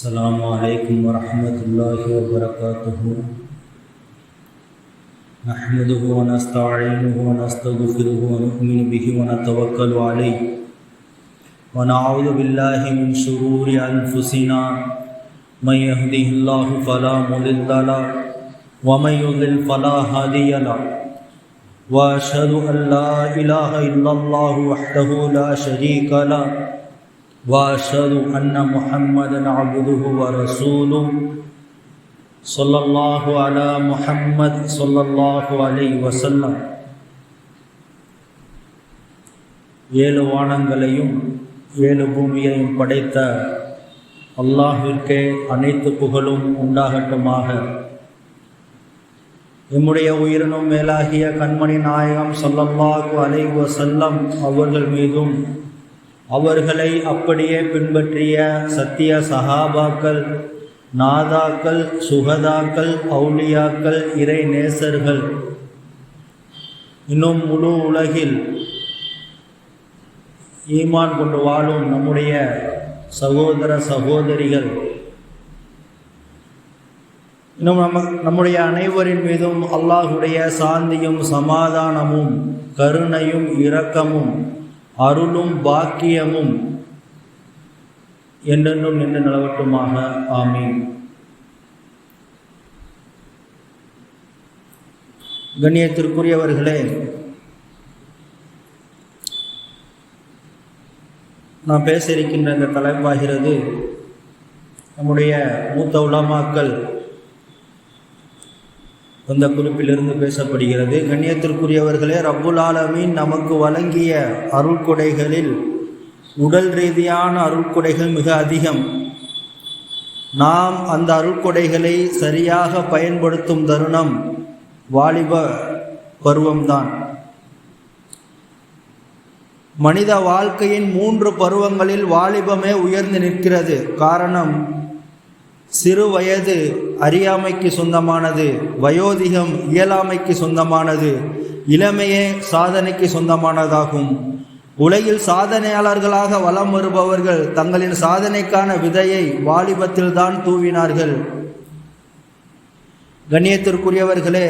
السلام عليكم ورحمة الله وبركاته. نحمده ونستعينه ونستغفره ونؤمن به ونتوكل عليه ونعوذ بالله من شرور أنفسنا من يهده الله فلا مضل له ومن يضلل فلا هادي له وأشهد أن لا إله إلا الله وحده لا شريك له وأشهد أن محمدا عبده ورسوله صلى الله على محمد صلى الله عليه وسلم. ஏழு வானங்களையும் ஏழு பூமியையும் படைத்த அல்லாஹ்விற்கே அனைத்து புகழும் உண்டாகட்டுமாக. எம்முடைய உயிரினும் மேலாகிய கண்மணி நாயகம் ஸல்லல்லாஹு அலைஹி வஸல்லம் அவர்கள் மீதும் அவர்களை அப்படியே பின்பற்றிய சத்திய சஹாபாக்கள், நாதாக்கள், சுகதாக்கள், அவுலியாக்கள், இறை நேசர்கள், இன்னும் முழு உலகில் ஈமான் கொண்டு வாழும் நம்முடைய சகோதர சகோதரிகள், இன்னும் நம்முடைய அனைவரின் மீதும் அல்லாஹுடைய சாந்தியும் சமாதானமும் கருணையும் இரக்கமும் அருளும் பாக்கியமும் என்றென்றும் நின்று நிலவட்டுமாக. ஆமீன். கண்ணியத்திற்குரியவர்களே, நான் பேச இருக்கின்ற இந்த தலைப்பாகிறது நம்முடைய மூத்த உலமாக்கள் அந்த குறிப்பிலிருந்து பேசப்படுகிறது. கண்ணியத்திற்குரியவர்களே, ரப்புல் ஆலமீன் நமக்கு வழங்கிய அருள்கொடைகளில் உடல் ரீதியான அருள்கொடைகள் மிக அதிகம். நாம் அந்த அருள்கொடைகளை சரியாக பயன்படுத்தும் தருணம் வாலிப பருவம்தான். மனித வாழ்க்கையின் 3 பருவங்களில் வாலிபமே உயர்ந்து நிற்கிறது. காரணம், சிறு வயது அறியாமைக்கு சொந்தமானது, வயோதிகம் இயலாமைக்கு சொந்தமானது, இளமையே சாதனைக்கு சொந்தமானதாகும். உலகில் சாதனையாளர்களாக வலம் வருபவர்கள் தங்களின் சாதனைக்கான விதையை வாலிபத்தில்தான் தூவினார்கள். கண்ணியத்திற்குரியவர்களே,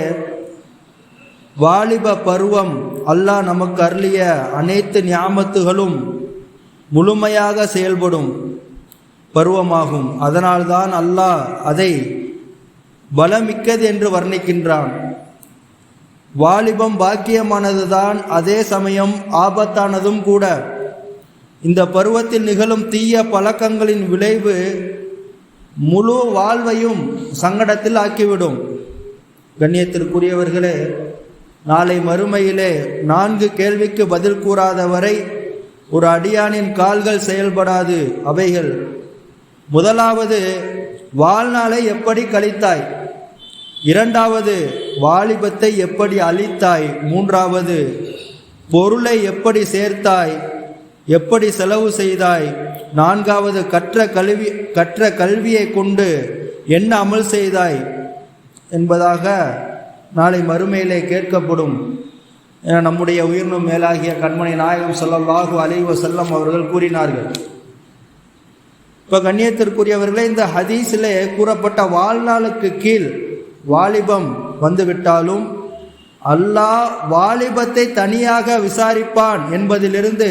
வாலிப பருவம் அல்லாஹ் நமக்கு அருளிய அனைத்து நியாமத்துகளும் முழுமையாக செயல்படும் பருவமாகும். அதனால்தான் அல்லாஹ் அதை பலமிக்கது என்று வர்ணிக்கின்றான். வாலிபம் பாக்கியமானதுதான், அதே சமயம் ஆபத்தானதும் கூட. இந்த பருவத்தில் நிகழும் தீய பழக்கங்களின் விளைவு முழு வாழ்வையும் சங்கடத்தில் ஆக்கிவிடும். கண்ணியத்திற்குரியவர்களே, நாளை மறுமையிலே 4 கேள்விக்கு பதில் கூறாதவரை ஒரு அடியானின் கால்கள் செயல்படாது. அவைகள்: முதலாவது, வாழ்நாளை எப்படி கழித்தாய்? இரண்டாவது, வாலிபத்தை எப்படி அழித்தாய்? மூன்றாவது, பொருளை எப்படி சேர்த்தாய், எப்படி செலவு செய்தாய்? நான்காவது, கற்ற கல்வியை கொண்டு என்ன அமல் செய்தாய் என்பதாக நாளை மறுமையிலே கேட்கப்படும் என நம்முடைய உயிரினும் மேலாகிய கண்மணி நாயகம் ஸல்லல்லாஹு அலைஹி வஸல்லம் அவர்கள் கூறினார்கள். இப்போ கண்ணியத்திற்குரியவர்களே, இந்த ஹதீஸிலே கூறப்பட்ட வாழ்நாளுக்கு கீழ் வாலிபம் வந்துவிட்டாலும் அல்லாஹ் வாலிபத்தை தனியாக விசாரிப்பான் என்பதிலிருந்து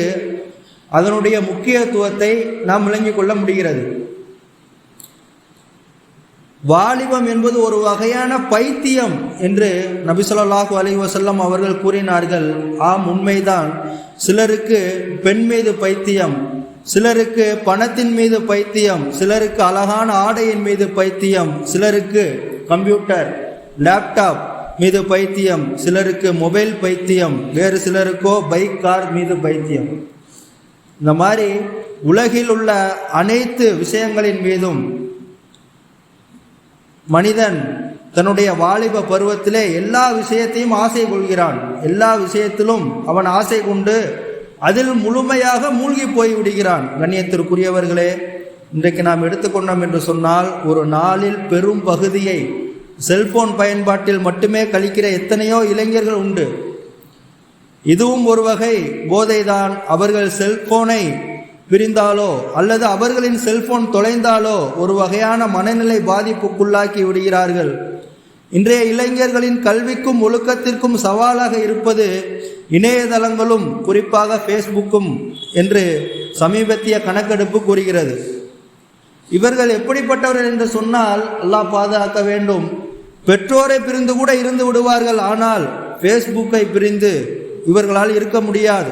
அதனுடைய முக்கியத்துவத்தை நாம் விளங்கிக் கொள்ள முடிகிறது. வாலிபம் என்பது ஒரு வகையான பைத்தியம் என்று நபி ஸல்லல்லாஹு அலைஹி வஸல்லம் அவர்கள் கூறினார்கள். ஆம், உண்மைதான். சிலருக்கு பெண் மீது பைத்தியம், சிலருக்கு பணத்தின் மீது பைத்தியம், சிலருக்கு அழகான ஆடையின் மீது பைத்தியம், சிலருக்கு கம்ப்யூட்டர் லேப்டாப் மீது பைத்தியம், சிலருக்கு மொபைல் பைத்தியம், வேறு சிலருக்கோ பைக் கார் மீது பைத்தியம். இந்த மாதிரி உலகில் உள்ள அனைத்து விஷயங்களின் மீதும் மனிதன் தன்னுடைய வாலிப பருவத்திலே எல்லா விஷயத்தையும் ஆசை கொள்கிறான். எல்லா விஷயத்திலும் அவன் ஆசை கொண்டு அதில் முழுமையாக மூழ்கி போய் விடுகிறான். கண்ணியத்திற்குரியவர்களே, இன்றைக்கு நாம் எடுத்துக்கொண்டோம் என்று சொன்னால், ஒரு நாளில் பெரும் பகுதியை செல்போன் பயன்பாட்டில் மட்டுமே கழிக்கிற எத்தனையோ இளைஞர்கள் உண்டு. இதுவும் ஒரு வகை போதைதான். அவர்கள் செல்போனை பிரிந்தாலோ அல்லது அவர்களின் செல்போன் தொலைந்தாலோ ஒரு வகையான மனநிலை பாதிப்புக்குள்ளாக்கி விடுகிறார்கள். இன்றைய இளைஞர்களின் கல்விக்கும் ஒழுக்கத்திற்கும் சவாலாக இருப்பது இணையதளங்களும் குறிப்பாக ஃபேஸ்புக்கும் என்று சமீபத்திய கணக்கெடுப்பு கூறுகிறது. இவர்கள் எப்படிப்பட்டவர்கள் என்று சொன்னால் அல்லாஹ் பாதுகாக்க வேண்டும். பெற்றோரை பிரிந்து கூட இருந்து விடுவார்கள், ஆனால் ஃபேஸ்புக்கை பிரிந்து இவர்களால் இருக்க முடியாது.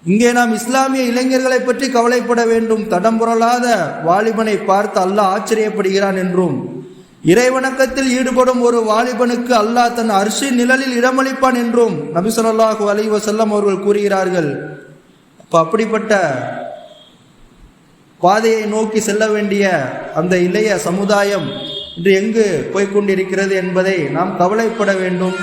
இங்கே நாம் இஸ்லாமிய இளைஞர்களை பற்றி கவலைப்பட வேண்டும். தடம்புரளாத வாலிபனை பார்த்து அல்லாஹ் ஆச்சரியப்படுகிறான் என்றும், இறைவணக்கத்தில் ஈடுபடும் ஒரு வாலிபனுக்கு அல்லாஹ் தன் அர்ஷின் நிழலில் இடமளிப்பான் என்றும் நபி ஸல்லல்லாஹு அலைஹி வஸல்லம் அவர்கள் கூறுகிறார்கள். அப்படிப்பட்ட பாதையை நோக்கி செல்ல வேண்டிய அந்த இளைய சமுதாயம் இன்று எங்கு போய்கொண்டிருக்கிறது என்பதை நாம் கவலைப்பட வேண்டும்,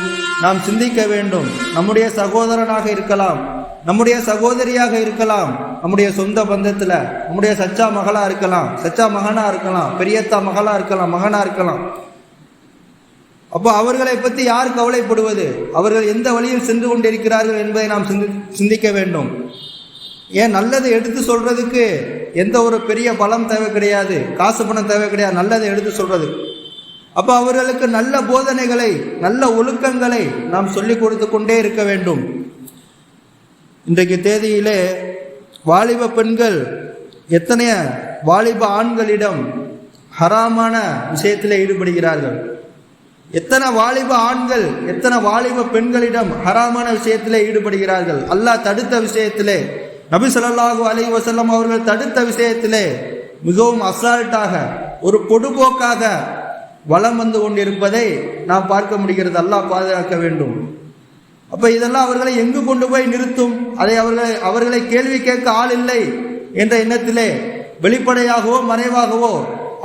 நாம் சிந்திக்க வேண்டும். நம்முடைய சகோதரனாக இருக்கலாம், நம்முடைய சகோதரியாக இருக்கலாம், நம்முடைய சொந்த பந்தத்தில் நம்முடைய சச்சா மகளா இருக்கலாம், சச்சா மகனா இருக்கலாம், பெரியத்தா மகளா இருக்கலாம், மகனா இருக்கலாம். அப்போ அவர்களை பற்றி யார் கவலைப்படுவது? அவர்கள் எந்த வழியில் சென்று கொண்டிருக்கிறார்கள் என்பதை நாம் சிந்திக்க வேண்டும். ஏன் நல்லதை எடுத்து சொல்றதுக்கு எந்த ஒரு பெரிய பலம் தேவை கிடையாது, காசு பணம் தேவை கிடையாது, நல்லதை எடுத்து சொல்றது. அப்போ அவர்களுக்கு நல்ல போதனைகளை, நல்ல ஒழுக்கங்களை நாம் சொல்லிக் கொடுத்து கொண்டே இருக்க வேண்டும். இன்றைக்கு தேதியிலே வாலிப பெண்கள் எத்தனைய வாலிப ஆண்களிடம் ஹராமான விஷயத்தில் ஈடுபடுகிறார்கள். எத்தனை வாலிப ஆண்கள் எத்தனை வாலிப பெண்களிடம் ஹராமான விஷயத்திலே ஈடுபடுகிறார்கள். அல்லாஹ் தடுத்த விஷயத்திலே, நபி ஸல்லல்லாஹு அலைஹி வஸல்லம் அவர்கள் தடுத்த விஷயத்திலே மிகவும் அசால்ட்டாக, ஒரு பொடுபோக்காக வலம் வந்து கொண்டிருப்பதை நாம் பார்க்க முடிகிறது. அல்லாஹ் பாதுகாக்க வேண்டும். அப்ப இதெல்லாம் அவர்களை எங்கு கொண்டு போய் நிறுத்தும்? அதை அவர்களை கேள்வி கேட்க ஆள் இல்லை என்ற எண்ணத்திலே வெளிப்படையாகவோ மறைவாகவோ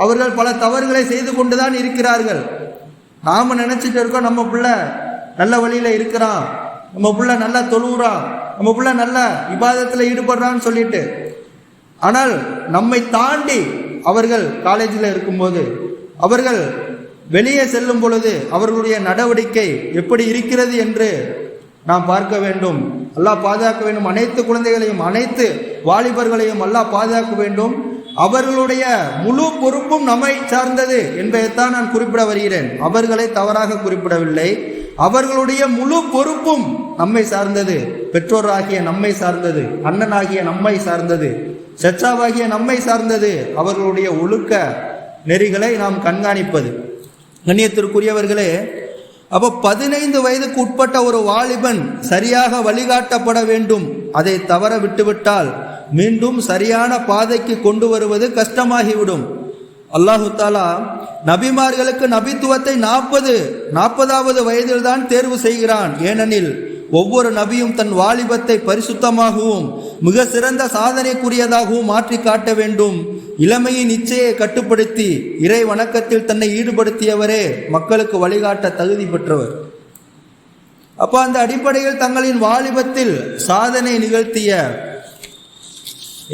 அவர்கள் பல தவறுகளை செய்து கொண்டுதான் இருக்கிறார்கள். நாம நினைச்சிட்டு இருக்கோம் நம்ம பிள்ளை நல்ல வழியில இருக்கிறான், நம்ம பிள்ளை நல்லா தொழுகிறான், நம்ம பிள்ளை நல்ல இபாதத்தில் ஈடுபடுறான்னு சொல்லிட்டு. ஆனால் நம்மை தாண்டி அவர்கள் காலேஜில் இருக்கும்போது, அவர்கள் வெளியே செல்லும் பொழுது அவர்களுடைய நடவடிக்கை எப்படி இருக்கிறது என்று நாம் பார்க்க வேண்டும். அல்லாஹ் பாதுகாக்க வேண்டும். அனைத்து குழந்தைகளையும், அனைத்து வாலிபர்களையும் அல்லாஹ் பாதுகாக்க வேண்டும். அவர்களுடைய முழு பொறுப்பும் நம்மை சார்ந்தது என்பதைத்தான் நான் குறிப்பிட வருகிறேன். அவர்களை தவறாக குறிப்பிடவில்லை. அவர்களுடைய முழு பொறுப்பும் நம்மை சார்ந்தது, பெற்றோராகிய நம்மை சார்ந்தது, அண்ணனாகிய நம்மை சார்ந்தது, சச்சாவாகிய நம்மை சார்ந்தது. அவர்களுடைய ஒழுக்க நெறிகளை நாம் கண்காணிப்பது. கண்ணியத்திற்குரியவர்களே, அப்போ 15 வயதுக்கு உட்பட்ட ஒரு வாலிபன் சரியாக வழிகாட்டப்பட வேண்டும். அதை தவற விட்டுவிட்டால் மீண்டும் சரியான பாதைக்கு கொண்டு வருவது கஷ்டமாகிவிடும். அல்லாஹு தாலா நபிமார்களுக்கு நபித்துவத்தை 40வது வயதில் தான் தேர்வு செய்கிறான். ஏனெனில் ஒவ்வொரு நபியும் தன் வாலிபத்தை பரிசுத்தமாகவும் மிக சிறந்த சாதனைக்குரியதாகவும் மாற்றி காட்ட வேண்டும். இளமையின் இச்சையை கட்டுப்படுத்தி இறை வணக்கத்தில் தன்னை ஈடுபடுத்தியவரே மக்களுக்கு வழிகாட்ட தகுதி பெற்றவர். அப்போ அந்த அடிப்படையில் தங்களின் வாலிபத்தில் சாதனை நிகழ்த்திய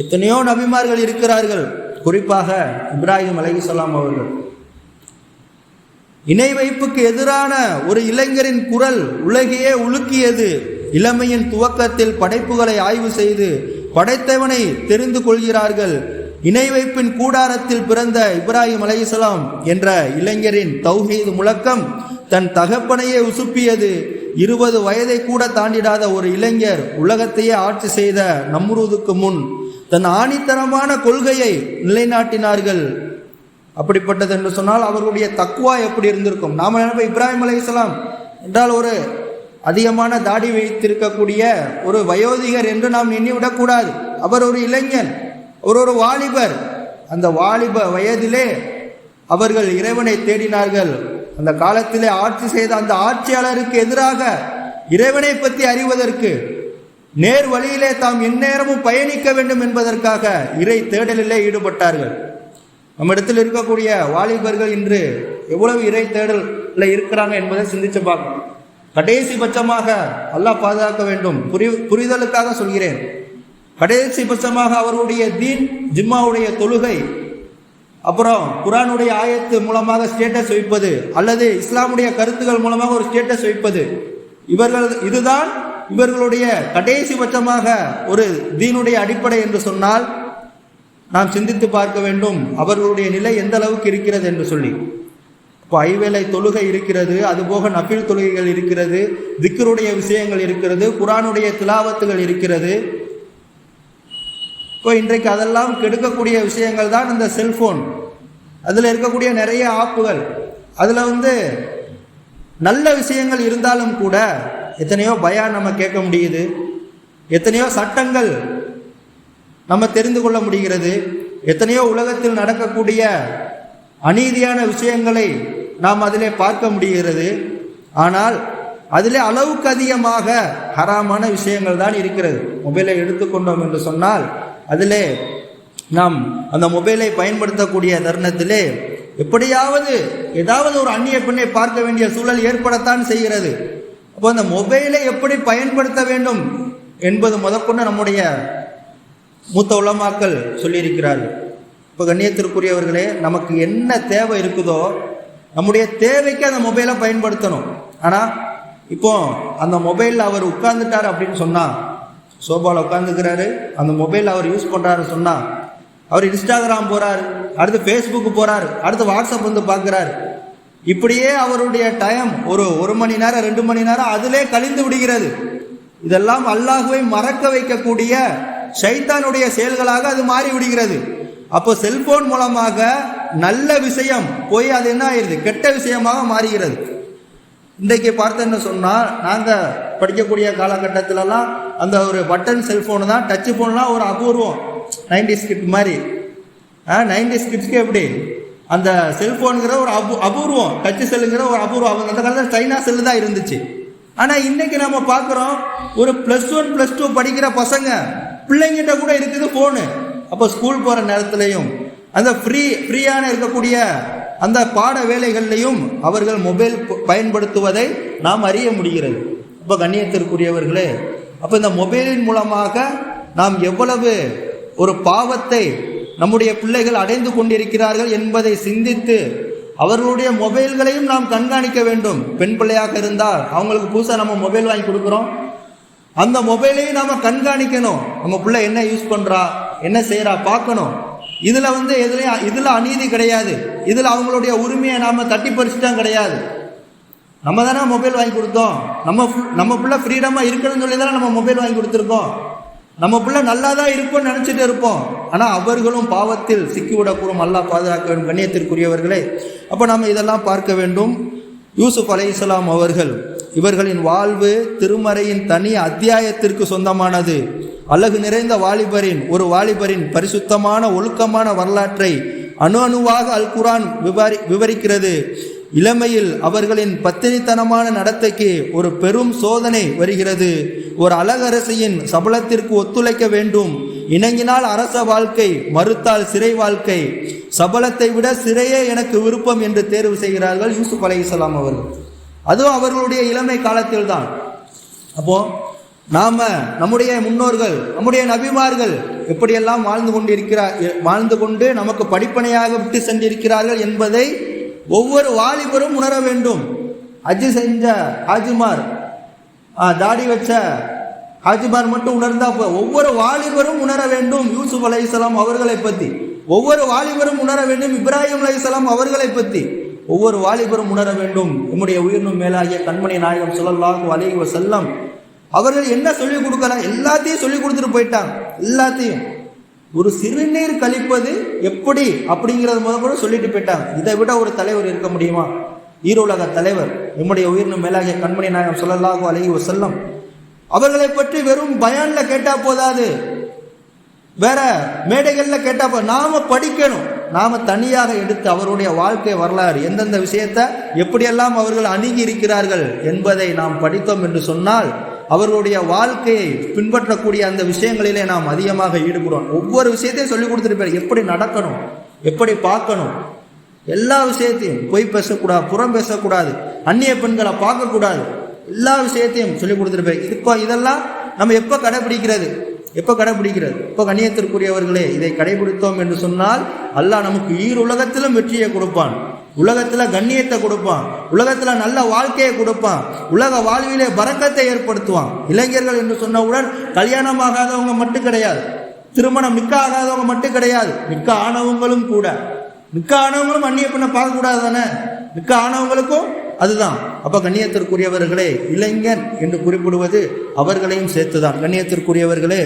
எத்தனையோ நபிமார்கள் இருக்கிறார்கள். குறிப்பாக இப்ராஹிம் அலைஹிஸ்ஸலாம் அவர்கள். இணை வைப்புக்கு எதிரான ஒரு இளைஞரின் குரல் உலகையே உலுக்கியது. இளமையின் துவக்கத்தில் படைப்புகளை ஆய்வு செய்து படைத்தவனை தெரிந்து கொள்கிறார்கள். இணை வைப்பின் கூடாரத்தில் பிறந்த இப்ராஹிம் அலைஹிஸ்ஸலாம் என்ற இளைஞரின் தௌஹீத் முழக்கம் தன் தகப்பனையே உசுப்பியது. 20 வயதை கூட தாண்டிடாத ஒரு இளைஞர் உலகத்தையே ஆட்சி செய்த நம்ரூதுக்கு முன் தன் ஆணித்தரமான கொள்கையை நிலைநாட்டினார்கள். அப்படிப்பட்டது என்று சொன்னால் அவர்களுடைய தக்வா எப்படி இருந்திருக்கும்? நாம நினைப்ப இப்ராஹிம் அலைஹிஸ்ஸலாம் என்றால் ஒரு அதிகமான தாடி வைத்திருக்கக்கூடிய ஒரு வயோதிகர் என்று நாம் எண்ணிவிடக்கூடாது. அவர் ஒரு இளைஞன், ஒரு வாலிபர். அந்த வாலிப வயதிலே அவர்கள் இறைவனை தேடினார்கள். அந்த காலத்திலே ஆட்சி செய்த அந்த ஆட்சியாளருக்கு எதிராக இறைவனை பற்றி அறிவதற்கு, நேர் வழியிலே தாம் எந்நேரமும் பயணிக்க வேண்டும் என்பதற்காக இறை தேடலிலே ஈடுபட்டார்கள். நம்ம இடத்தில் இருக்கக்கூடிய வாலிபர்கள் இன்று எவ்வளவு இறை தேடல இருக்கிறாங்க என்பதை சிந்திச்சு பார்க்கணும். கடைசி பட்சமாக அல்லாஹ் பாதுகாக்க வேண்டும், புரிதலுக்காக சொல்கிறேன். கடைசி பட்சமாக அவருடைய தீன், ஜிம்மாவுடைய தொழுகை, அப்புறம் குர்ஆனுடைய ஆயத்து மூலமாக ஸ்டேட்டஸ் வைப்பது, அல்லது இஸ்லாமுடைய கருத்துக்கள் மூலமாக ஒரு ஸ்டேட்டஸ் வைப்பது, இதுதான் இவர்களுடைய கடைசி பட்சமாக ஒரு தீனுடைய அடிப்படை என்று சொன்னால் நாம் சிந்தித்து பார்க்க வேண்டும் அவர்களுடைய நிலை எந்த அளவுக்கு இருக்கிறது என்று சொல்லி. இப்போ ஐவேளை தொழுகை இருக்கிறது, அதுபோக நஃபில் தொழுகைகள் இருக்கிறது, திக்ருடைய விஷயங்கள் இருக்கிறது, குர்ஆனுடைய திலாவத்துகள் இருக்கிறது. இப்போ இன்றைக்கு அதெல்லாம் கெடுக்கக்கூடிய விஷயங்கள் தான் இந்த செல்போன். அதில் இருக்கக்கூடிய நிறைய ஆப்புகள், அதில் நல்ல விஷயங்கள் இருந்தாலும் கூட எத்தனையோ பயான் நம்ம கேட்க முடியுது, எத்தனையோ சட்டங்கள் நம்ம தெரிந்து கொள்ள முடிகிறது, எத்தனையோ உலகத்தில் நடக்கக்கூடிய அநீதியான விஷயங்களை நாம் அதிலே பார்க்க முடிகிறது. ஆனால் அதிலே அளவுக்கு அதிகமாக ஹராமான விஷயங்கள் தான் இருக்கிறது. மொபைலை எடுத்துக்கொண்டோம் என்று சொன்னால் அதிலே நாம் அந்த மொபைலை பயன்படுத்தக்கூடிய தருணத்திலே எப்படியாவது ஏதாவது ஒரு அந்நிய பெண்ணை பார்க்க வேண்டிய சூழல் ஏற்படத்தான் செய்கிறது. அப்போ அந்த மொபைலை எப்படி பயன்படுத்த வேண்டும் என்பது முதற்கொண்டு நம்முடைய மூத்த உலமாக்கள் சொல்லியிருக்கிறார்கள். இப்போ கண்ணியத்திற்குரியவர்களே, நமக்கு என்ன தேவை இருக்குதோ நம்முடைய தேவைக்கு அந்த மொபைலை பயன்படுத்தணும். ஆனால் இப்போ அந்த மொபைலில் அவர் உட்கார்ந்துட்டார் அப்படின்னு சொன்னால், சோபாவில் உட்காந்துக்கிறாரு, அந்த மொபைல் அவர் யூஸ் பண்ணுறாரு சொன்னால், அவர் இன்ஸ்டாகிராம் போகிறார், அடுத்து ஃபேஸ்புக்கு போகிறார், அடுத்து வாட்ஸ்அப் பார்க்குறாரு. இப்படியே அவருடைய டைம் ஒரு மணி நேரம் 2 மணி நேரம் அதிலே கழிந்து விடுகிறது. இதெல்லாம் அல்லாஹ்வை மறக்க வைக்கக்கூடிய ஷைத்தானுடைய செயல்களாக அது மாறி விடுகிறது. அப்போ செல்போன் மூலமாக நல்ல விஷயம் போய் அது என்ன ஆயிடுது, கெட்ட விஷயமாக மாறுகிறது. இன்றைக்கு பார்த்தேன்னு சொன்னால், நாங்கள் படிக்கக்கூடிய காலகட்டத்திலலாம் அந்த ஒரு பட்டன் செல்ஃபோனு தான், டச்சு ஃபோன்லாம் ஒரு அபூர்வம். 90s கிட் மாதிரி. 90s கிட்ஸ்க்கு எப்படி அந்த செல்ஃபோனுங்கிற ஒரு அபூர்வம், டச்சு செல்லுங்கிற ஒரு அபூர்வம். அந்த காலத்தில் சைனா செல்லு தான் இருந்துச்சு. ஆனால் இன்னைக்கு நம்ம பார்க்குறோம், ஒரு +1 +2 படிக்கிற பசங்க பிள்ளைங்கிட்ட கூட இருக்குது ஃபோனு. அப்போ ஸ்கூல் போகிற நேரத்துலையும் அந்த ஃப்ரீயான இருக்கக்கூடிய அந்த பாட வேலைகள்லையும் அவர்கள் மொபைல் பயன்படுத்துவதை நாம் அறிய முடிகிறது. இப்போ கண்ணியத்திற்குரியவர்களே, அப்போ இந்த மொபைலின் மூலமாக நாம் எவ்வளவு ஒரு பாவத்தை நம்முடைய பிள்ளைகள் அடைந்து கொண்டிருக்கிறார்கள் என்பதை சிந்தித்து அவர்களுடைய மொபைல்களையும் நாம் கண்காணிக்க வேண்டும். பெண் பிள்ளையாக இருந்தால் அவங்களுக்கு புதுசாக நம்ம மொபைல் வாங்கி கொடுக்குறோம், அந்த மொபைலையும் நாம் கண்காணிக்கணும். நம்ம பிள்ளை என்ன யூஸ் பண்ணுறா, என்ன செய்கிறா பார்க்கணும். இதில் அநீதி கிடையாது, இதில் அவங்களுடைய உரிமையை நாம் தட்டி பறிச்சுட்டான் கிடையாது. நம்ம தானே மொபைல் வாங்கி கொடுத்தோம், நம்ம பிள்ளை ஃப்ரீடமாக இருக்கணும்னு சொல்லி தானே நம்ம மொபைல் வாங்கி கொடுத்துருக்கோம். நம்ம பிள்ளை நல்லா தான் இருக்கும்னு நினச்சிட்டு இருப்போம். ஆனால் அவர்களும் பாவத்தில் சிக்கிவிடக்கூடும். அல்லாஹ் பாதுகாக்க வேண்டும். கண்ணியத்திற்குரியவர்களே, அப்போ நாம் இதெல்லாம் பார்க்க வேண்டும். யூசுப் அலைஹிஸ்ஸலாம் அவர்கள், இவர்களின் வாழ்வு திருமறையின் தனி அத்தியாயத்திற்கு சொந்தமானது. அழகு நிறைந்த ஒரு வாலிபரின் பரிசுத்தமான ஒழுக்கமான வரலாற்றை அணு அணுவாக அல் குர்ஆன் விவரிக்கிறது. இளமையில் அவர்களின் பத்தினித்தனமான நடத்தைக்கு ஒரு பெரும் சோதனை வருகிறது. ஒரு அழகரசியின் சபலத்திற்கு ஒத்துழைக்க வேண்டும். இணங்கினால் அரச வாழ்க்கை, மறுத்தால் சிறை வாழ்க்கை. சபலத்தை விட சிறையே எனக்கு விருப்பம் என்று தேர்வு செய்கிறார்கள் யூசுப் அலைஹிஸ்ஸலாம் அவர்கள். அதுவும் அவர்களுடைய இளமை காலத்தில் தான். அப்போ நம்முடைய முன்னோர்கள், நம்முடைய நபிமார்கள் எப்படியெல்லாம் வாழ்ந்து கொண்டு நமக்கு படிப்பனையாக விட்டு சென்றிருக்கிறார்கள் என்பதை ஒவ்வொரு வாலிபரும் உணர வேண்டும். ஹஜ் செஞ்ச ஹாஜிமார், தாடி வச்ச ஹாஜிமார் மட்டும் உணர்ந்தா ஒவ்வொரு வாலிபரும் உணர வேண்டும் யூசுப் அலைஹிஸ்ஸலாம் அவர்களை பற்றி. ஒவ்வொரு வாலிபரும் உணர வேண்டும் இப்ராஹிம் அலைஹிஸ்ஸலாம் அவர்களை பற்றி. ஒவ்வொரு வாலிபரும் உணர வேண்டும் நம்முடைய உயிரினும் மேலாகிய கண்மணி நாயகம் ஸல்லல்லாஹு அலைஹி வஸல்லம் அவர்கள் என்ன சொல்லிக் கொடுக்கலாம், எல்லாத்தையும் சொல்லிக் கொடுத்துட்டு போயிட்டாங்க. எல்லாத்தையும் ஒரு சிறுநீர் கழிப்பது எப்படி அப்படிங்கிறது முதல்ல சொல்லிட்டு போயிட்டாங்க. இதை விட ஒரு தலைவர் இருக்க முடியுமா? ஈருலக தலைவர் நம்முடைய உயிரினும் மேலாகிய கண்மணி நாயகம் ஸல்லல்லாஹு அலைஹி வஸல்லம் அவர்களை பற்றி வெறும் பயான்ல கேட்டா போதாது, வேற மேடைகள்ல கேட்டா நாம படிக்கணும். நாம தனியாக எடுத்து அவருடைய வாழ்க்கை வரலாறு, எந்தெந்த விஷயத்தை எப்படியெல்லாம் அவர்கள் அணுகி இருக்கிறார்கள் என்பதை நாம் படித்தோம் என்று சொன்னால் அவர்களுடைய வாழ்க்கையை பின்பற்றக்கூடிய அந்த விஷயங்களிலே நாம் அதிகமாக ஈடுபடுவோம். ஒவ்வொரு விஷயத்தையும் சொல்லிக் கொடுத்துருப்பார். எப்படி நடக்கணும், எப்படி பார்க்கணும், எல்லா விஷயத்தையும். பொய் பேசக்கூடாது, புறம் பேசக்கூடாது, அந்நிய பெண்களை பார்க்கக்கூடாது, எல்லா விஷயத்தையும் சொல்லிக் கொடுத்துருப்பார். இதெல்லாம் நம்ம எப்போ கடைபிடிக்கிறது? இப்போ கண்ணியத்திற்குரியவர்களே, இதை கடைபிடித்தோம் என்று சொன்னால் அல்லாஹ் நமக்கு ஈருலகத்திலும் வெற்றியை கொடுப்பான். உலகத்துல கண்ணியத்தை கொடுப்பான், உலகத்துல நல்ல வாழ்க்கையை கொடுப்பான், உலக வாழ்விலே பரக்கத்தை ஏற்படுத்துவான். இளைஞர்கள் என்று சொன்னவுடன் கல்யாணம் ஆகாதவங்க மட்டும் கிடையாது, திருமணம் நிக்க ஆகாதவங்க மட்டும் கிடையாது, நிக்க ஆனவங்களும் கூட. நிக்க ஆனவங்களும் அந்நிய பெண்ணை பார்க்க கூடாது தானே, நிக்க ஆனவங்களுக்கும் அதுதான். அப்ப கண்ணியத்திற்குரியவர்களே, இளைஞன் என்று குறிப்பிடுவது அவர்களையும் சேர்த்துதான். கண்ணியத்திற்குரியவர்களே,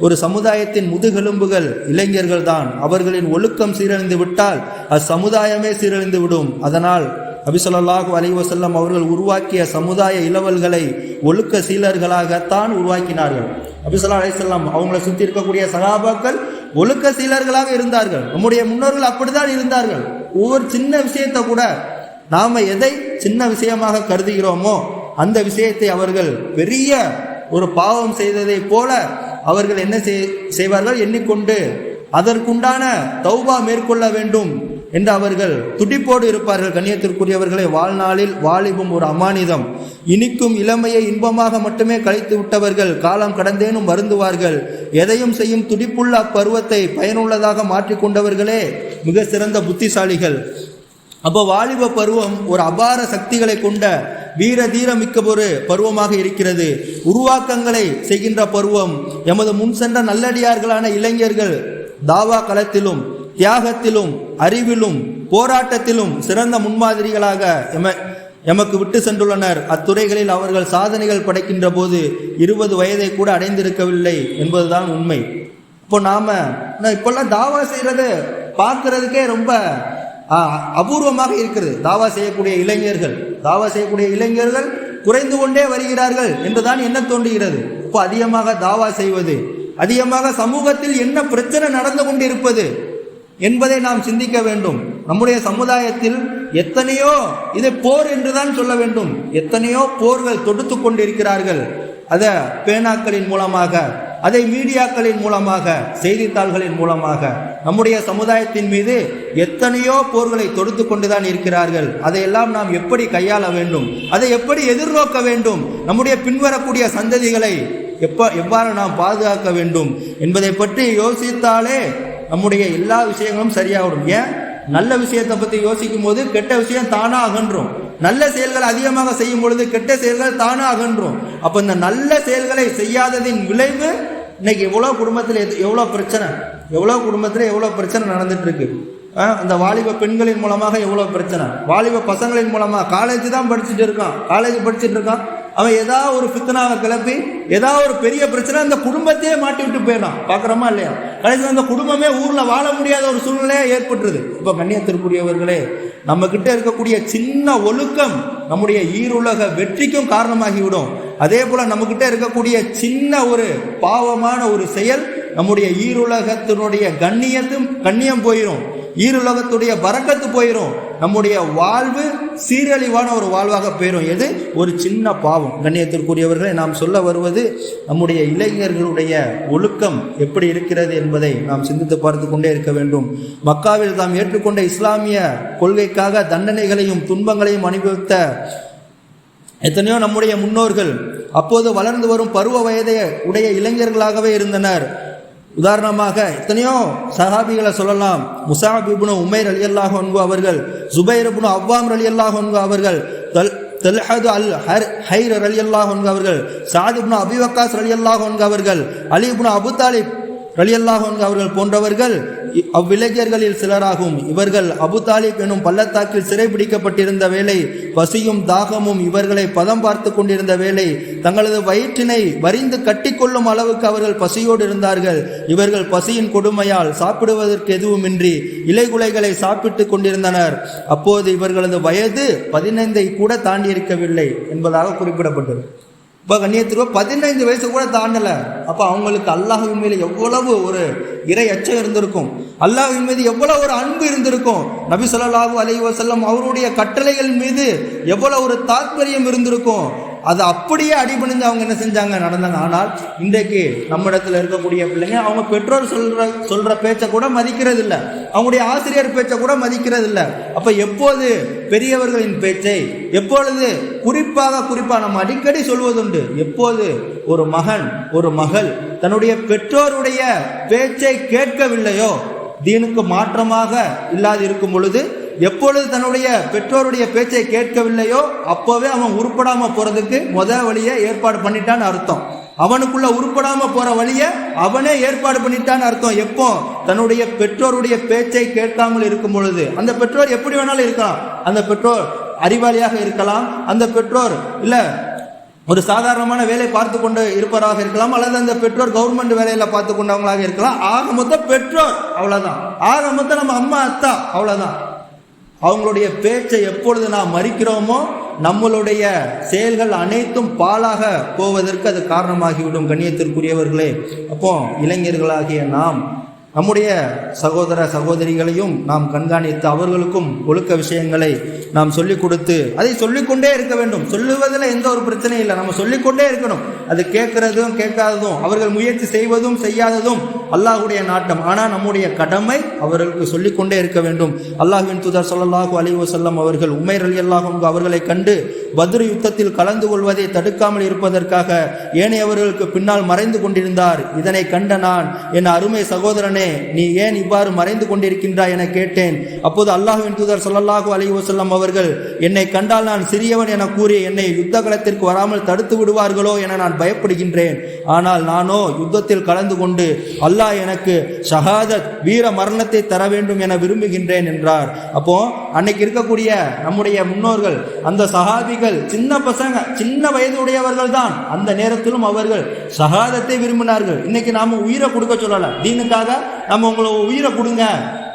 ஒரு சமுதாயத்தின் முதுகெலும்புகள் இளைஞர்கள் தான். அவர்களின் ஒழுக்கம் சீரழிந்து விட்டால் அச்சமுதாயமே சீரழிந்து விடும். அதனால் நபி ஸல்லல்லாஹு அலைஹி வஸல்லம் அவர்கள் உருவாக்கிய சமுதாய இளவல்களை ஒழுக்க சீலர்களாகத்தான் உருவாக்கினார்கள். நபி ஸல்லல்லாஹு அலைஹி வஸல்லம் அவங்களை சுற்றி இருக்கக்கூடிய சஹாபாக்கள் ஒழுக்க சீலர்களாக இருந்தார்கள். நம்முடைய முன்னோர்கள் அப்படித்தான் இருந்தார்கள். ஒவ்வொரு சின்ன விஷயத்தை கூட நாம எதை சின்ன விஷயமாக கருதுகிறோமோ அந்த விஷயத்தை அவர்கள் பெரிய ஒரு பாவம் செய்ததை போல அவர்கள் என்ன செய்வார்கள், எண்ணிக்கொண்டு அதற்குண்டான தௌபா மேற்கொள்ள வேண்டும் என்று அவர்கள் துடிப்போடு இருப்பார்கள். கண்ணியத்திற்குரியவர்களை, வாழ்நாளில் வாலிபம் ஒரு அமானிதம். இனிக்கும் இளமையை இன்பமாக மட்டுமே கழித்து விட்டவர்கள் காலம் கடந்தேனும் வருந்துவார்கள். எதையும் செய்யும் துடிப்புள்ள அப்பருவத்தை பயனுள்ளதாக மாற்றிக்கொண்டவர்களே மிக சிறந்த புத்திசாலிகள். அப்போ வாலிப பருவம் ஒரு அபார சக்திகளை கொண்ட வீர தீரமிக்க ஒரு பருவமாக இருக்கிறது. உருவாக்கங்களை செய்கின்ற பருவம். எமது முன் சென்ற நல்லடியார்களான இளைஞர்கள் தாவா களத்திலும் தியாகத்திலும் அறிவிலும் போராட்டத்திலும் சிறந்த முன்மாதிரிகளாக எமக்கு விட்டு சென்றுள்ளனர். அத்துறைகளில் அவர்கள் சாதனைகள் படைக்கின்ற போது 20 வயதை கூட அடைந்திருக்கவில்லை என்பதுதான் உண்மை. இப்போ நாம இப்பெல்லாம் தாவா செய்யறது பார்க்கறதுக்கே ரொம்ப அபூர்வமாக இருக்கிறது. தாவா செய்யக்கூடிய இளைஞர்கள் குறைந்து கொண்டே வருகிறார்கள் என்றுதான் என்ன தோன்றுகிறது. இப்போ அதிகமாக தாவா செய்வது, அதிகமாக சமூகத்தில் என்ன பிரச்சனை நடந்து கொண்டிருப்பது என்பதை நாம் சிந்திக்க வேண்டும். நம்முடைய சமுதாயத்தில் எத்தனையோ, இதை போர் என்றுதான் சொல்ல வேண்டும், எத்தனையோ போர்கள் தொடுத்து கொண்டிருக்கிறார்கள். அதை பேனாக்களின் மூலமாக, அதை மீடியாக்களின் மூலமாக, செய்தித்தாள்களின் மூலமாக நம்முடைய சமுதாயத்தின் மீது எத்தனையோ போர்களை தொடுத்து கொண்டுதான் இருக்கிறார்கள். அதையெல்லாம் நாம் எப்படி கையாள வேண்டும், அதை எப்படி எதிர்நோக்க வேண்டும், நம்முடைய பின்வரக்கூடிய சந்ததிகளை எவ்வாறு நாம் பாதுகாக்க வேண்டும் என்பதை பற்றி யோசித்தாலே நம்முடைய எல்லா விஷயங்களும் சரியாகிடும். ஏன், நல்ல விஷயத்தை பற்றி யோசிக்கும் போது கெட்ட விஷயம் தானா அகன்றும், நல்ல செயல்களை அதிகமாக செய்யும் பொழுது கெட்ட செயல்கள் தானா அகன்றும். அப்ப இந்த நல்ல செயல்களை செய்யாததின் விளைவு இன்னைக்கு எவ்வளவு குடும்பத்தில் எவ்வளவு குடும்பத்தில் எவ்வளவு பிரச்சனை நடந்துட்டு இருக்கு. அந்த வாலிப பெண்களின் மூலமாக எவ்வளவு பிரச்சனை, வாலிப பசங்களின் மூலமாக காலேஜ் தான் படிச்சுட்டு இருக்கான், அவன் ஏதாவது ஒரு பித்தனாவை கிளப்பி ஏதாவது ஒரு பெரிய பிரச்சனை அந்த குடும்பத்தையே மாட்டி விட்டு போயிடலாம். பார்க்குறோமா இல்லையா? கடைசியில் அந்த குடும்பமே ஊரில் வாழ முடியாத ஒரு சூழ்நிலையே ஏற்பட்டுருது. இப்போ கண்ணியத்திற்குரியவர்களே, நம்ம கிட்ட இருக்கக்கூடிய சின்ன ஒழுக்கம் நம்முடைய ஈருலக வெற்றிக்கும் காரணமாகிவிடும். அதே போல நம்ம கிட்ட இருக்கக்கூடிய சின்ன ஒரு பாவமான ஒரு செயல் நம்முடைய ஈருலகத்தினுடைய கண்ணியம் போயிடும், ஈருலகத்துடைய பரக்கத்து போயிடும், நம்முடைய வாழ்வு சீரழிவான ஒரு வாழ்வாக போயிடும். எது? ஒரு சின்ன பாவம். கண்ணியத்திற்குரியவர்களை, நாம் சொல்ல வருவது நம்முடைய இளைஞர்களுடைய ஒழுக்கம் எப்படி இருக்கிறது என்பதை நாம் சிந்தித்து பார்த்து கொண்டே இருக்க வேண்டும். மக்காவில் தாம் ஏற்றுக்கொண்ட இஸ்லாமிய கொள்கைக்காக தண்டனைகளையும் துன்பங்களையும் அனுபவித்த எத்தனையோ நம்முடைய முன்னோர்கள் அப்போது வளர்ந்து வரும் பருவ வயதை உடைய இளைஞர்களாகவே இருந்தனர். உதாரணமாக எத்தனையோ சஹாபிகளை சொல்லலாம். முஸஅப் இப்னு உமைர் ரலியல்லாஹு அன்ஹு அவர்கள், ஜுபைர் இப்னு அவ்வாம் ரலியல்லாஹு அன்ஹு அவர்கள், தல்ஹது அல் ஹைர் ரலியல்லாஹு அன்ஹு அவர்கள், சஅத் இப்னு அபி வக்காஸ் ரலியல்லாஹு அன்ஹு அவர்கள், அலி இப்னு அபு தாலிப் ரலியல்லாஹு அன்ஹு அவர்கள் போன்றவர்கள் அவ்விளைஞர்களில் சிலராகும். இவர்கள் அபு தாலிப் எனும் பள்ளத்தாக்கில் சிறைபிடிக்கப்பட்டிருந்த வேளை, பசியும் தாகமும் இவர்களை பதம் பார்த்து கொண்டிருந்த வேளை, தங்களது வயிற்றினை வரிந்து கட்டிக்கொள்ளும் அளவுக்கு அவர்கள் பசியோடு இருந்தார்கள். இவர்கள் பசியின் கொடுமையால் சாப்பிடுவதற்கு எதுவுமின்றி இலைகுலைகளை சாப்பிட்டு கொண்டிருந்தனர். அப்போது இவர்களது வயது 15 கூட தாண்டி இருக்கவில்லை என்பதாக குறிப்பிடப்பட்டது. இப்போ கண்ணியத்திற்கு 15 வயசு கூட தாண்டலை. அப்போ அவங்களுக்கு அல்லாஹ்வின் மீது எவ்வளவு ஒரு இறை அச்சம் இருந்திருக்கும், அல்லாஹ்வின் மீது எவ்வளவு ஒரு அன்பு இருந்திருக்கும், நபி ஸல்லல்லாஹு அலைஹி வஸல்லம் அவருடைய கட்டளைகள் மீது எவ்வளவு ஒரு தாத்பரியம் இருந்திருக்கும். அது அப்படியே அடிபணிஞ்சு அவங்க என்ன செஞ்சாங்க, நடந்தாங்க. ஆனால் இன்றைக்கு நம்மிடத்தில் இருக்கக்கூடிய பிள்ளைங்க அவங்க பெற்றோர் சொல்ற பேச்சை கூட மதிக்கிறது இல்லை, அவங்களுடைய ஆசிரியர் பேச்சை கூட மதிக்கிறது இல்லை. அப்ப எப்போது பெரியவர்களின் பேச்சை, எப்பொழுது குறிப்பாக நம்ம அடிக்கடி சொல்வதுண்டு, எப்போது ஒரு மகன் ஒரு மகள் தன்னுடைய பெற்றோருடைய பேச்சை கேட்கவில்லையோ, தீனுக்கு மாற்றமாக இல்லாது இருக்கும் பொழுது எப்பொழுது தன்னுடைய பெற்றோருடைய பேச்சை கேட்கவில்லையோ அப்போவே அவன் உருப்படாம போறதுக்கு வழியை ஏற்பாடு பண்ணிட்டான்னு அர்த்தம். அவனுக்குள்ள உருப்படாம போற வழிய அவனே ஏற்பாடு பண்ணிட்டான்னு அர்த்தம். எப்போ? தன்னுடைய பெற்றோருடைய பேச்சை கேட்காமல் இருக்கும் பொழுது. அந்த பெற்றோர் எப்படி வேணாலும் இருக்கலாம். அந்த பெற்றோர் அறிவாளியாக இருக்கலாம், அந்த பெற்றோர் இல்ல ஒரு சாதாரணமான வேலை பார்த்து கொண்டு இருப்பவராக இருக்கலாம், அல்லது அந்த பெற்றோர் கவர்மெண்ட் வேலையில பார்த்து கொண்டவங்களாக இருக்கலாம். ஆக மொத்தம் பெற்றோர், அவ்வளவுதான். ஆக மொத்தம் நம்ம அம்மா அத்தா, அவ்வளவுதான். அவங்களுடைய பேச்சை எப்பொழுது நாம் மறிக்கிறோமோ நம்மளுடைய செயல்கள் அனைத்தும் பாழாக போவதற்கு அது காரணமாகிவிடும். கண்ணியத்திற்குரியவர்களே, அப்போ இளைஞர்களாகிய நாம் நம்முடைய சகோதர சகோதரிகளையும் நாம் கண்காணித்து அவர்களுக்கும் ஒழுக்க விஷயங்களை நாம் சொல்லிக் கொடுத்து அதை சொல்லிக்கொண்டே இருக்க வேண்டும். சொல்லுவதில் எந்த ஒரு பிரச்சனையும் இல்லை, நம்ம சொல்லிக்கொண்டே இருக்கணும். அது கேட்கறதும் கேட்காததும், அவர்கள் முயற்சி செய்வதும் செய்யாததும் அல்லாஹ்வுடைய நாட்டம். ஆனால் நம்முடைய கடமை அவர்களுக்கு சொல்லிக்கொண்டே இருக்க வேண்டும். அல்லாஹ்வின் தூதர் ஸல்லல்லாஹு அலைஹி வஸல்லம் அவர்கள் உமைர் ரலியல்லாஹு அன்ஹு அவர்களை கண்டு பத்ர் யுத்தத்தில் கலந்து கொள்வதை தடுக்காமல் இருப்பதற்காக ஏனையவர்களுக்கு பின்னால் மறைந்து கொண்டிருந்தார். இதனை கண்ட நான், என் அருமை சகோதரனே, நீ ஏன் இவ்வாறு மறைந்து கொண்டிருக்கின்றாய் என கேட்டேன். அப்போது அல்லாஹ்வின் தூதர் ஸல்லல்லாஹு அலைஹி வஸல்லம் அவர்கள், என்னை கண்டால் நான் சிறியவன் என கூறி என்னை யுத்த களத்திற்கு வராமல் தடுத்து விடுவார்களோ என நான் பயப்படுகின்றேன். ஆனால் நானோ யுத்தத்தில் கலந்து கொண்டு அல்லாஹ் எனக்கு ஷஹாதத், வீர மரணத்தை தர வேண்டும் என விரும்புகின்றேன் என்றார். அப்போ அன்னைக்கு இருக்கக்கூடிய நம்முடைய முன்னோர்கள், அந்த சஹாபிகள் சின்ன பசங்க, சின்ன வயது உடையவர்கள் தான். அந்த நேரத்திலும் அவர்கள் ஷஹாதத்தை விரும்பினார்கள். இன்னைக்கு நாம உயிரை கொடுக்க சொல்லல, தீனுக்காக நம்ம உங்களை உயிரை கொடுங்க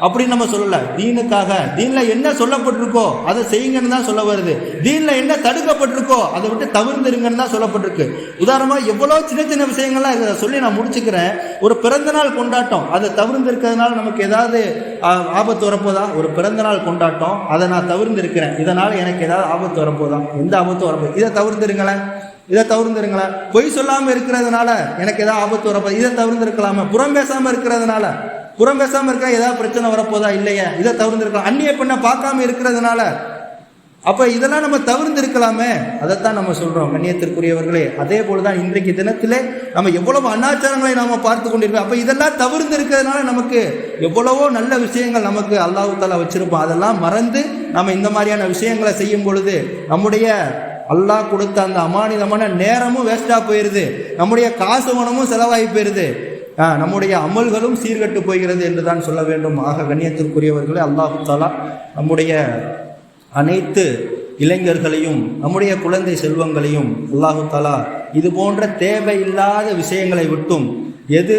அப்படின்னு நம்ம சொல்லல. தீனுக்காக, தீன்ல என்ன சொல்லப்பட்டிருக்கோ அதை செய்யுங்கன்னு தான் சொல்ல வருது. தீன்ல என்ன தடுக்கப்பட்டிருக்கோ அதை விட்டு தவிர்ந்துருங்கன்னு தான் சொல்லப்பட்டிருக்கு. உதாரணமா எவ்வளவு சின்ன சின்ன விஷயங்கள்லாம் இருக்குது, சொல்லி நான் முடிச்சுக்கிறேன். ஒரு பிறந்த நாள் கொண்டாட்டம், அதை தவிர்த்து இருக்கிறதுனால நமக்கு ஏதாவது ஆபத்து வரப்போதா? ஒரு பிறந்த நாள் கொண்டாட்டம், அதை நான் தவிர்த்து இருக்கிறேன், இதனால எனக்கு ஏதாவது ஆபத்து வரப்போதா? எந்த ஆபத்து வரப்போகுது? இதை தவிர்த்துருங்களேன், இதை தவிர்த்துருங்களேன். பொய் சொல்லாம இருக்கிறதுனால எனக்கு ஏதாவது ஆபத்து வரப்போகுது, இதை தவிர்த்துருக்கலாமா? புறம் பேசாம இருக்கிறதுனால, புறம் பேசாம இருக்க ஏதாவது பிரச்சனை வரப்போதா? இல்லையா, இதை தவிர்த்துருக்கலாம். அந்நிய பெண்ணை பார்க்காம இருக்கிறதுனால, அப்ப இதெல்லாம் நம்ம தவிர்த்து இருக்கலாமே, அதைத்தான் நம்ம சொல்றோம். கண்ணியத்திற்குரியவர்களே, அதே போலதான் இன்றைக்கு தினத்திலே நம்ம எவ்வளவு அனாச்சாரங்களை நாம பார்த்து கொண்டிருக்கோம். அப்ப இதெல்லாம் தவிர்த்து இருக்கிறதுனால நமக்கு எவ்வளவோ நல்ல விஷயங்கள் நமக்கு அல்லாஹ் தஆலா வச்சிருப்போம். அதெல்லாம் மறந்து நம்ம இந்த மாதிரியான விஷயங்களை செய்யும் பொழுது நம்முடைய அல்லாஹ் கொடுத்த அந்த அமானிதமான நேரமும் வேஸ்டா போயிருது, நம்முடைய காசு பணமும் செலவாகி போயிருது, நம்முடைய அமல்களும் சீர்கட்டு போகிறது என்றுதான் சொல்ல வேண்டும். ஆக கண்ணியத்திற்குரியவர்களே, அல்லாஹ் தஆலா நம்முடைய அனைத்து இளைஞர்களையும் நம்முடைய குழந்தை செல்வங்களையும் அல்லாஹ் தஆலா இது போன்ற தேவையில்லாத விஷயங்களை விட்டும், எது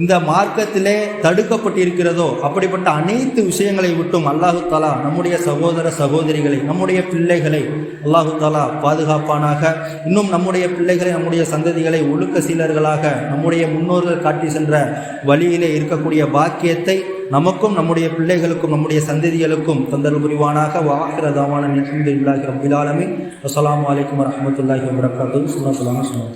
இந்த மார்க்கத்திலே தடுக்கப்பட்டிருக்கிறதோ அப்படிப்பட்ட அனைத்து விஷயங்களை விட்டும் அல்லாஹ் தஆலா நம்முடைய சகோதர சகோதரிகளை, நம்முடைய பிள்ளைகளை அல்லாஹ் தஆலா பாதுகாப்பானாக. இன்னும் நம்முடைய பிள்ளைகளை, நம்முடைய சந்ததிகளை ஒழுக்க சீலர்களாக நம்முடைய முன்னோர்கள் காட்டி சென்ற வழியிலே இருக்கக்கூடிய பாக்கியத்தை நமக்கும் நம்முடைய பிள்ளைகளுக்கும் நம்முடைய சந்ததிகளுக்கும் தந்தல் புரிவானாக. வாஹிர தாவானா அல்ஹம்துலில்லாஹி ரப்பில் ஆலமீன். அஸ்ஸலாமு அலைக்கும் வரஹ்மத்துல்லாஹி வபரகாத்துஹு.